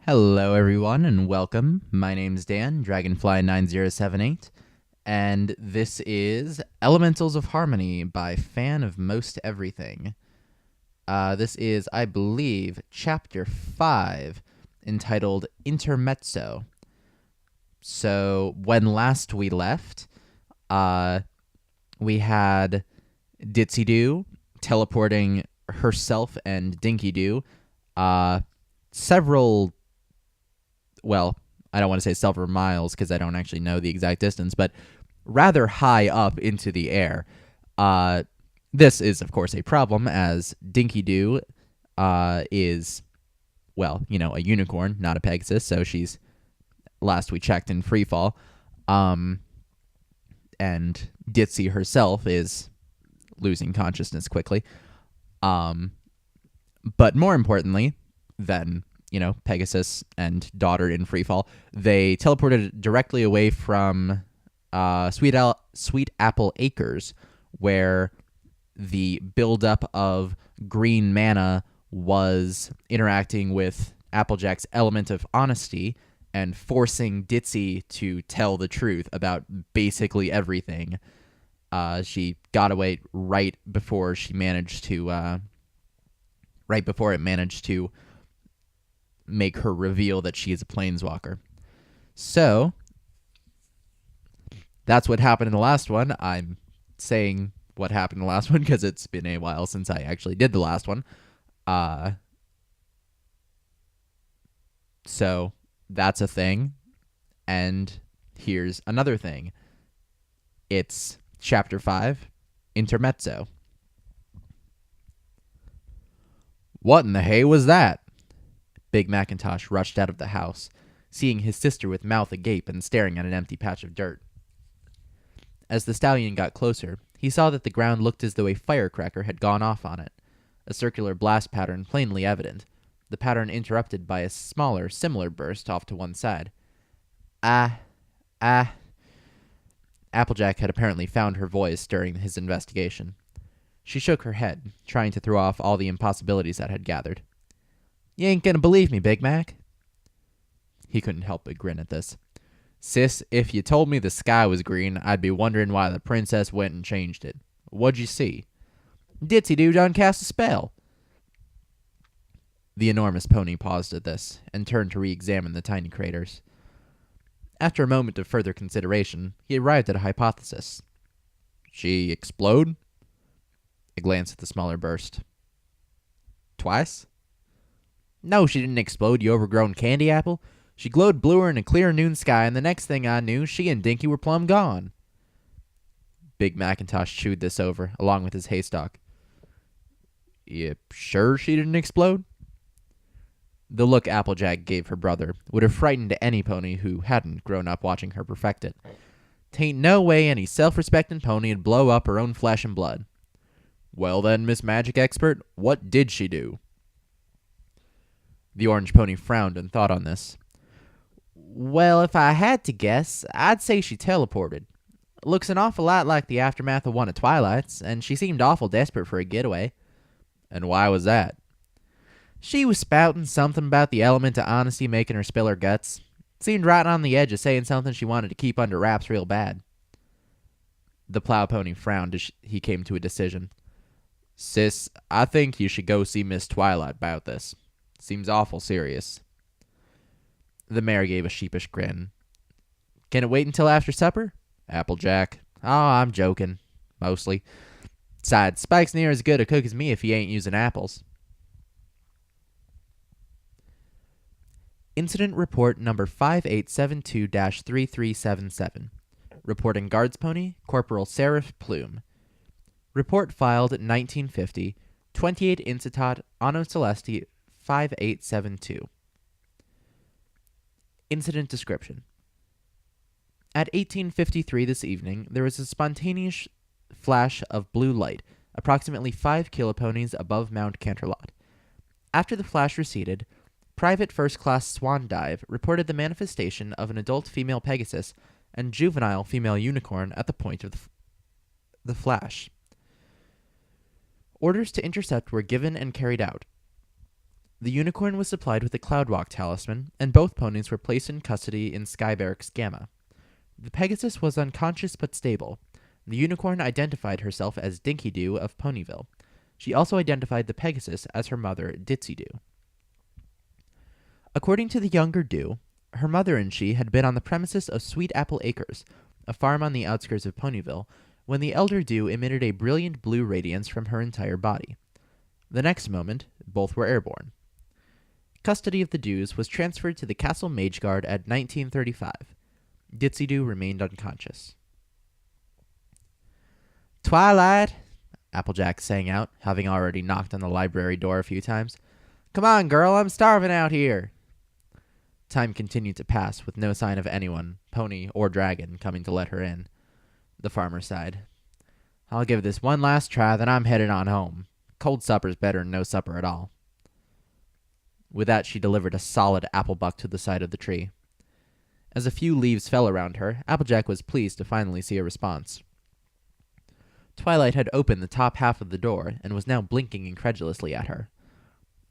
Hello, everyone, and welcome. My name's Dan, Dragonfly9078, and this is Elementals of Harmony by Fan of Most Everything. This is, I believe, Chapter 5, entitled Intermezzo. So, when last we left, we had Ditsy Doo teleporting herself and Dinky Doo several I don't want to say several miles because I don't actually know the exact distance, but rather high up into the air. This is, of course, a problem as Dinky Doo is, a unicorn, not a Pegasus, so she's, last we checked, in free fall. And Ditsy herself is losing consciousness quickly. But more importantly than Pegasus and daughter in freefall, they teleported directly away from Sweet Apple Acres, where the buildup of green mana was interacting with Applejack's element of honesty and forcing Ditsy to tell the truth about basically everything. She got away right before it managed to make her reveal that she is a planeswalker. So, that's what happened in the last one. I'm saying what happened in the last one because it's been a while since I actually did the last one. So, that's a thing. And here's another thing. It's Chapter 5, Intermezzo. What in the hay was that? Big Macintosh rushed out of the house, seeing his sister with mouth agape and staring at an empty patch of dirt. As the stallion got closer, he saw that the ground looked as though a firecracker had gone off on it, a circular blast pattern plainly evident, the pattern interrupted by a smaller, similar burst off to one side. Ah. Applejack had apparently found her voice during his investigation. She shook her head, trying to throw off all the impossibilities that had gathered. You ain't gonna believe me, Big Mac. He couldn't help but grin at this. Sis, if you told me the sky was green, I'd be wondering why the princess went and changed it. What'd you see? Ditsy Doo done cast a spell. The enormous pony paused at this, and turned to re-examine the tiny craters. After a moment of further consideration, he arrived at a hypothesis. She explode? A glance at the smaller burst. Twice? No, she didn't explode, you overgrown candy apple. She glowed bluer in a clear noon sky, and the next thing I knew, she and Dinky were plumb gone. Big Macintosh chewed this over, along with his haystock. You sure she didn't explode? The look Applejack gave her brother would have frightened any pony who hadn't grown up watching her perfect it. Tain't no way any self-respecting pony'd blow up her own flesh and blood. Well then, Miss Magic Expert, what did she do? The orange pony frowned and thought on this. Well, if I had to guess, I'd say she teleported. Looks an awful lot like the aftermath of one of Twilight's, and she seemed awful desperate for a getaway. And why was that? She was spouting something about the element of honesty making her spill her guts. Seemed right on the edge of saying something she wanted to keep under wraps real bad. The plow pony frowned as he came to a decision. Sis, I think you should go see Miss Twilight about this. Seems awful serious. The mare gave a sheepish grin. Can it wait until after supper? Applejack. Oh, I'm joking. Mostly. Besides, Spike's near as good a cook as me if he ain't using apples. Incident Report number 5872-3377. Reporting Guards Pony, Corporal Seraph Plume. Report filed 1950, 28 Incitat, Anno Celesti, 5872. Incident description. At 1853 this evening, there was a spontaneous flash of blue light, approximately 5 kiloponies above Mount Canterlot. After the flash receded, Private First Class Swan Dive reported the manifestation of an adult female Pegasus and juvenile female unicorn at the point of the flash. Orders to intercept were given and carried out. The unicorn was supplied with a Cloudwalk talisman, and both ponies were placed in custody in Sky Barracks Gamma. The Pegasus was unconscious but stable. The unicorn identified herself as Dinky Doo of Ponyville. She also identified the Pegasus as her mother, Ditsy Doo. According to the younger Doo, her mother and she had been on the premises of Sweet Apple Acres, a farm on the outskirts of Ponyville, when the elder Doo emitted a brilliant blue radiance from her entire body. The next moment, both were airborne. Custody of the Doos was transferred to the Castle Mage Guard at 1935. Ditsy Doo remained unconscious. "Twilight," Applejack sang out, having already knocked on the library door a few times. "Come on, girl, I'm starving out here." Time continued to pass with no sign of anyone, pony or dragon, coming to let her in. The farmer sighed. "I'll give this one last try, then I'm headed on home. Cold supper's better than no supper at all." With that, she delivered a solid apple buck to the side of the tree. As a few leaves fell around her, Applejack was pleased to finally see a response. Twilight had opened the top half of the door and was now blinking incredulously at her.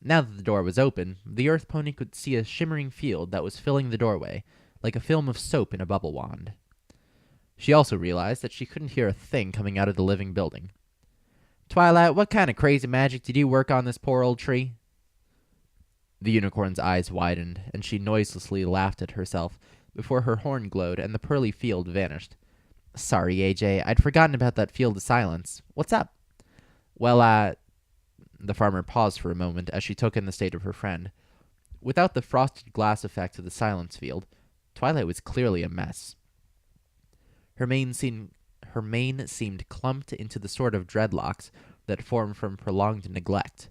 Now that the door was open, the Earth Pony could see a shimmering field that was filling the doorway, like a film of soap in a bubble wand. She also realized that she couldn't hear a thing coming out of the living building. "Twilight, what kind of crazy magic did you work on this poor old tree?" The unicorn's eyes widened, and she noiselessly laughed at herself before her horn glowed and the pearly field vanished. "Sorry, AJ, I'd forgotten about that field of silence. What's up?" "Well, The farmer paused for a moment as she took in the state of her friend. Without the frosted glass effect of the silence field, Twilight was clearly a mess. Her mane seemed clumped into the sort of dreadlocks that form from prolonged neglect.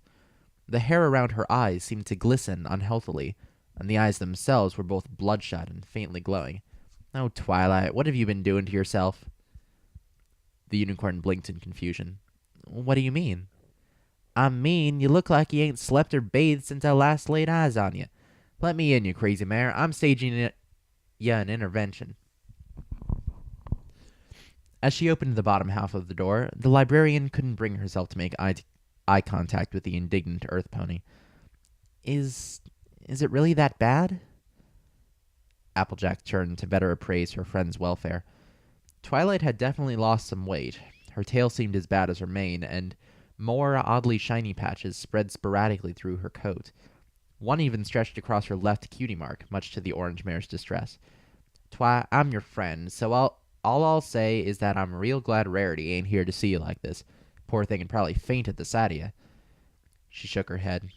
The hair around her eyes seemed to glisten unhealthily, and the eyes themselves were both bloodshot and faintly glowing. "Oh, Twilight, what have you been doing to yourself?" The unicorn blinked in confusion. "What do you mean?" "I mean, you look like you ain't slept or bathed since I last laid eyes on you. Let me in, you crazy mare. I'm staging an intervention." As she opened the bottom half of the door, the librarian couldn't bring herself to make eye contact with the indignant Earth Pony. Is it really that bad?" Applejack turned to better appraise her friend's welfare. Twilight had definitely lost some weight. Her tail seemed as bad as her mane, and more oddly shiny patches spread sporadically through her coat. One even stretched across her left cutie mark, much to the orange mare's distress. I'm your friend, so all I'll say is that I'm real glad Rarity ain't here to see you like this. Poor thing would probably faint at the sight of you." She shook her head.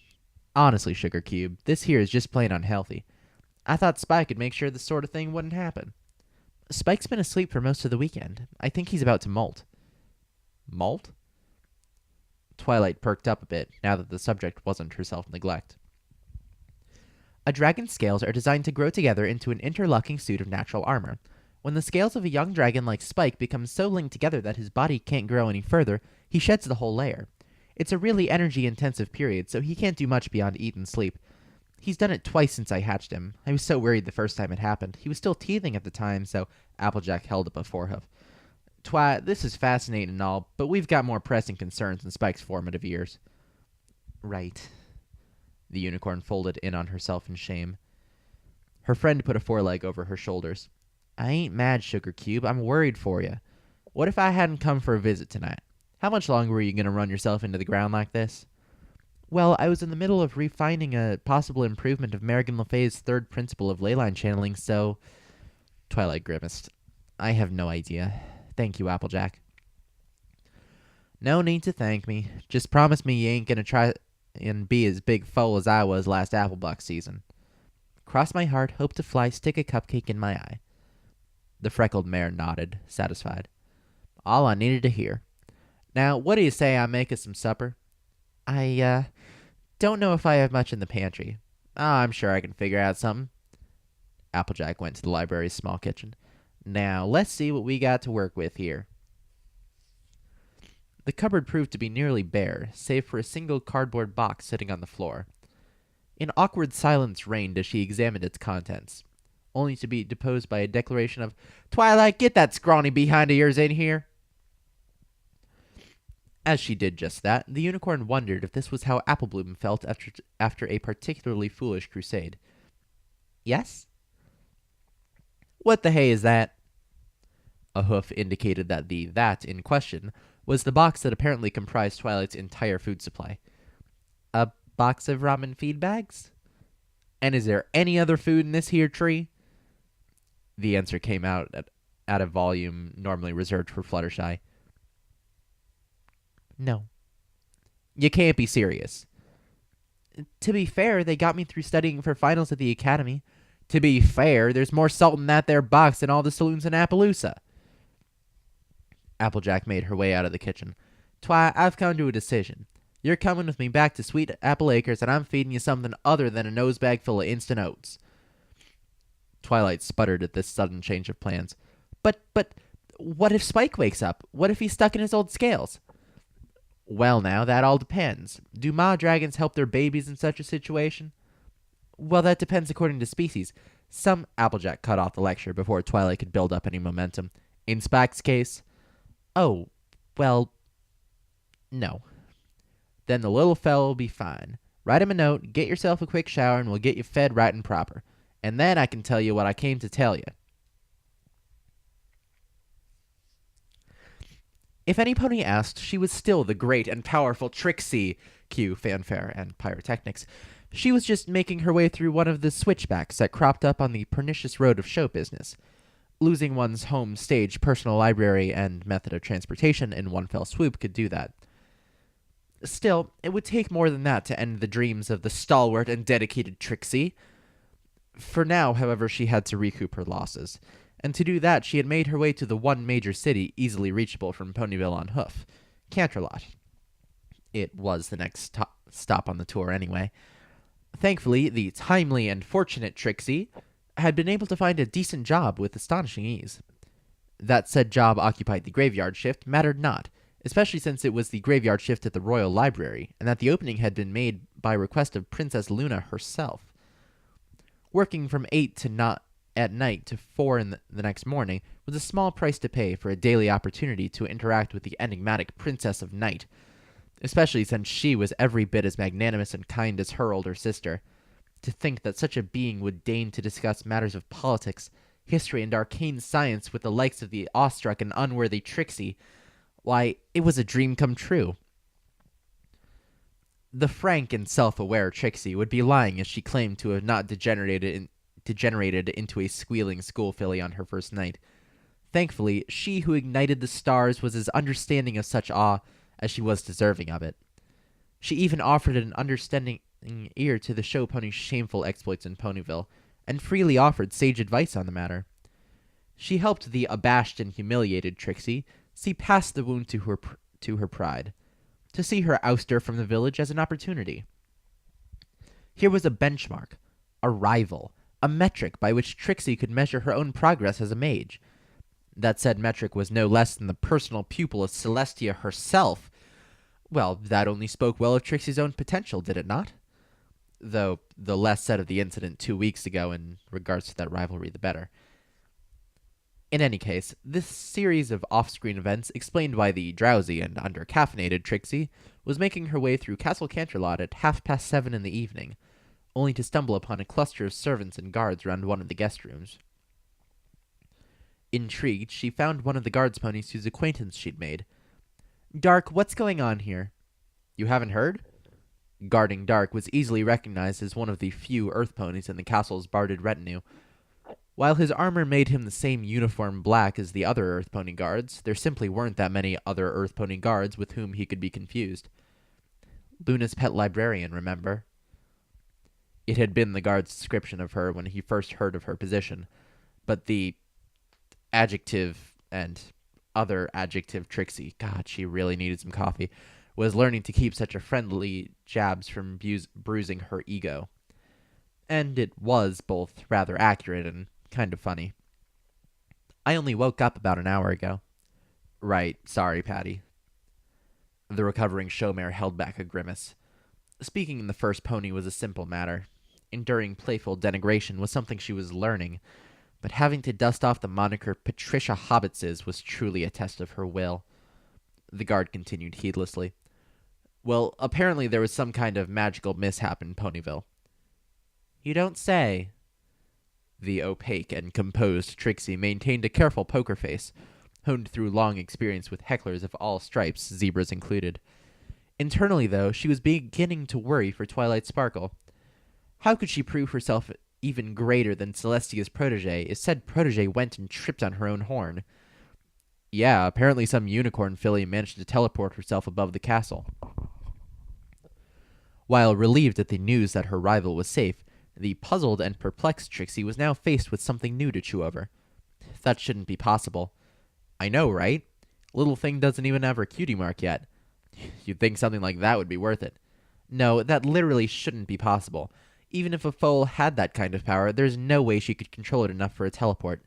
"Honestly, Sugar Cube, this here is just plain unhealthy. I thought Spike would make sure this sort of thing wouldn't happen." "Spike's been asleep for most of the weekend. I think he's about to molt." "Molt?" Twilight perked up a bit, now that the subject wasn't her self-neglect. "A dragon's scales are designed to grow together into an interlocking suit of natural armor. When the scales of a young dragon like Spike become so linked together that his body can't grow any further, he sheds the whole layer. It's a really energy-intensive period, so he can't do much beyond eat and sleep. He's done it twice since I hatched him. I was so worried the first time it happened. He was still teething at the time, so..." Applejack held up a forehoof. This is fascinating and all, but we've got more pressing concerns in Spike's formative years." "Right." The unicorn folded in on herself in shame. Her friend put a foreleg over her shoulders. "I ain't mad, Sugar Cube. I'm worried for you. What if I hadn't come for a visit tonight? How much longer were you going to run yourself into the ground like this?" "Well, I was in the middle of refining a possible improvement of Merrigan Le Fay's third principle of ley line channeling, so..." Twilight grimaced. "I have no idea. Thank you, Applejack." "No need to thank me. Just promise me you ain't going to try and be as big foal as I was last Applebuck season." "Cross my heart, hope to fly, stick a cupcake in my eye." The freckled mare nodded, satisfied. "All I needed to hear. Now, what do you say I make us some supper?" I don't know if I have much in the pantry." "Oh, I'm sure I can figure out something." Applejack went to the library's small kitchen. "Now, let's see what we got to work with here." The cupboard proved to be nearly bare, save for a single cardboard box sitting on the floor. An awkward silence reigned as she examined its contents, only to be deposed by a declaration of, "Twilight, get that scrawny behind of yours in here." As she did just that, the unicorn wondered if this was how Applebloom felt after a particularly foolish crusade. Yes? What the hay is that? A hoof indicated that the that in question was the box that apparently comprised Twilight's entire food supply. A box of ramen feed bags? And is there any other food in this here tree? The answer came out at a volume normally reserved for Fluttershy. No. You can't be serious. To be fair, they got me through studying for finals at the academy. To be fair, there's more salt in that there box than all the saloons in Appaloosa. Applejack made her way out of the kitchen. Twi, I've come to a decision. You're coming with me back to Sweet Apple Acres, and I'm feeding you something other than a nosebag full of instant oats. Twilight sputtered at this sudden change of plans. But, what if Spike wakes up? What if he's stuck in his old scales? Well, now, that all depends. Do ma dragons help their babies in such a situation? Well, that depends according to species. Applejack cut off the lecture before Twilight could build up any momentum. In Spike's case? Oh, well, no. Then the little fellow will be fine. Write him a note, get yourself a quick shower, and we'll get you fed right and proper. And then I can tell you what I came to tell you. If any pony asked, she was still the great and powerful Trixie. Cue fanfare and pyrotechnics. She was just making her way through one of the switchbacks that cropped up on the pernicious road of show business. Losing one's home stage, personal library, and method of transportation in one fell swoop could do that. Still, it would take more than that to end the dreams of the stalwart and dedicated Trixie. For now, however, she had to recoup her losses. And to do that, she had made her way to the one major city easily reachable from Ponyville on hoof, Canterlot. It was the next stop on the tour anyway. Thankfully, the timely and fortunate Trixie had been able to find a decent job with astonishing ease. That said job occupied the graveyard shift mattered not, especially since it was the graveyard shift at the Royal Library, and that the opening had been made by request of Princess Luna herself. Working from 8 at night to 4 in the next morning was a small price to pay for a daily opportunity to interact with the enigmatic Princess of Night, especially since she was every bit as magnanimous and kind as her older sister. To think that such a being would deign to discuss matters of politics, history, and arcane science with the likes of the awestruck and unworthy Trixie, why, it was a dream come true. The frank and self-aware Trixie would be lying if she claimed to have not degenerated into a squealing school filly on her first night. Thankfully, she who ignited the stars was as understanding of such awe as she was deserving of it. She even offered an understanding ear to the show pony's shameful exploits in Ponyville, and freely offered sage advice on the matter. She helped the abashed and humiliated Trixie see past the wound to her pride, to see her ouster from the village as an opportunity. Here was a benchmark, a rival, a metric by which Trixie could measure her own progress as a mage. That said metric was no less than the personal pupil of Celestia herself. Well, that only spoke well of Trixie's own potential, did it not? Though the less said of the incident 2 weeks ago in regards to that rivalry, the better. In any case, this series of off-screen events explained why the drowsy and under-caffeinated Trixie was making her way through Castle Canterlot at 7:30 in the evening, only to stumble upon a cluster of servants and guards round one of the guest rooms. Intrigued, she found one of the guards' ponies whose acquaintance she'd made. "Dark, what's going on here?" "You haven't heard?" Guarding Dark was easily recognized as one of the few earth ponies in the castle's barded retinue. While his armor made him the same uniform black as the other earth pony guards, there simply weren't that many other earth pony guards with whom he could be confused. Luna's pet librarian, remember? It had been the guard's description of her when he first heard of her position, but the adjective and other adjective Trixie, God, she really needed some coffee, was learning to keep such a friendly jabs from bruising her ego. And it was both rather accurate and kind of funny. "I only woke up about an hour ago." "Right, sorry, Patty." The recovering showmare held back a grimace. Speaking in the first pony was a simple matter. Enduring playful denigration was something she was learning, but having to dust off the moniker Patricia Hobbitses was truly a test of her will. The guard continued heedlessly. Well, apparently there was some kind of magical mishap in Ponyville. You don't say. The opaque and composed Trixie maintained a careful poker face, honed through long experience with hecklers of all stripes, zebras included. Internally, though, she was beginning to worry for Twilight Sparkle. How could she prove herself even greater than Celestia's protege if said protege went and tripped on her own horn? Yeah, apparently some unicorn filly managed to teleport herself above the castle. While relieved at the news that her rival was safe, the puzzled and perplexed Trixie was now faced with something new to chew over. That shouldn't be possible. I know, right? Little thing doesn't even have her cutie mark yet. You'd think something like that would be worth it. No, that literally shouldn't be possible. Even if a foal had that kind of power, there's no way she could control it enough for a teleport.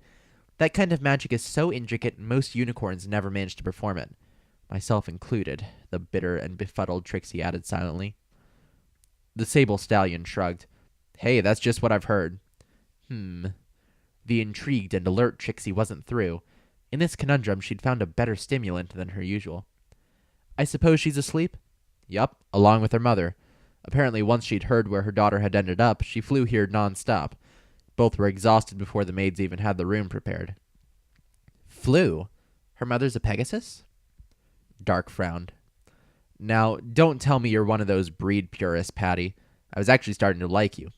That kind of magic is so intricate, most unicorns never manage to perform it. Myself included, the bitter and befuddled Trixie added silently. The sable stallion shrugged. Hey, that's just what I've heard. The intrigued and alert Trixie wasn't through. In this conundrum, she'd found a better stimulant than her usual. I suppose she's asleep? Yup, along with her mother. Apparently, once she'd heard where her daughter had ended up, she flew here non-stop. Both were exhausted before the maids even had the room prepared. Flew? Her mother's a Pegasus? Dark frowned. Now, don't tell me you're one of those breed purists, Patty. I was actually starting to like you.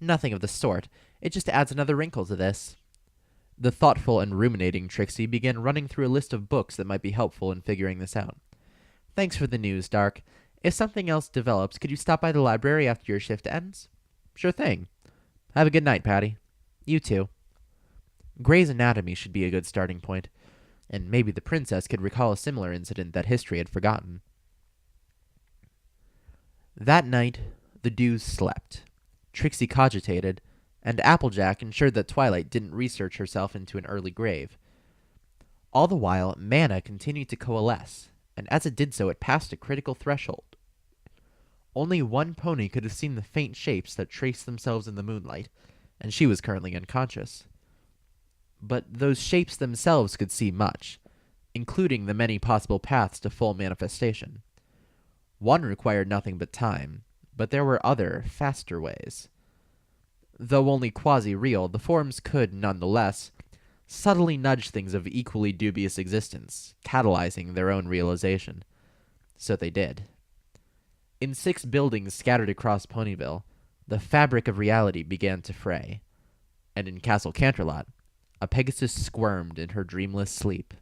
Nothing of the sort. It just adds another wrinkle to this. The thoughtful and ruminating Trixie began running through a list of books that might be helpful in figuring this out. Thanks for the news, Dark. If something else develops, could you stop by the library after your shift ends? Sure thing. Have a good night, Patty. You too. Gray's Anatomy should be a good starting point, and maybe the princess could recall a similar incident that history had forgotten. That night, the Dews slept. Trixie cogitated, and Applejack ensured that Twilight didn't research herself into an early grave. All the while, mana continued to coalesce, and as it did so, it passed a critical threshold. Only one pony could have seen the faint shapes that traced themselves in the moonlight, and she was currently unconscious. But those shapes themselves could see much, including the many possible paths to full manifestation. One required nothing but time, but there were other, faster ways. Though only quasi-real, the forms could, nonetheless, subtly nudge things of equally dubious existence, catalyzing their own realization. So they did. In 6 buildings scattered across Ponyville, the fabric of reality began to fray, and in Castle Canterlot, a Pegasus squirmed in her dreamless sleep.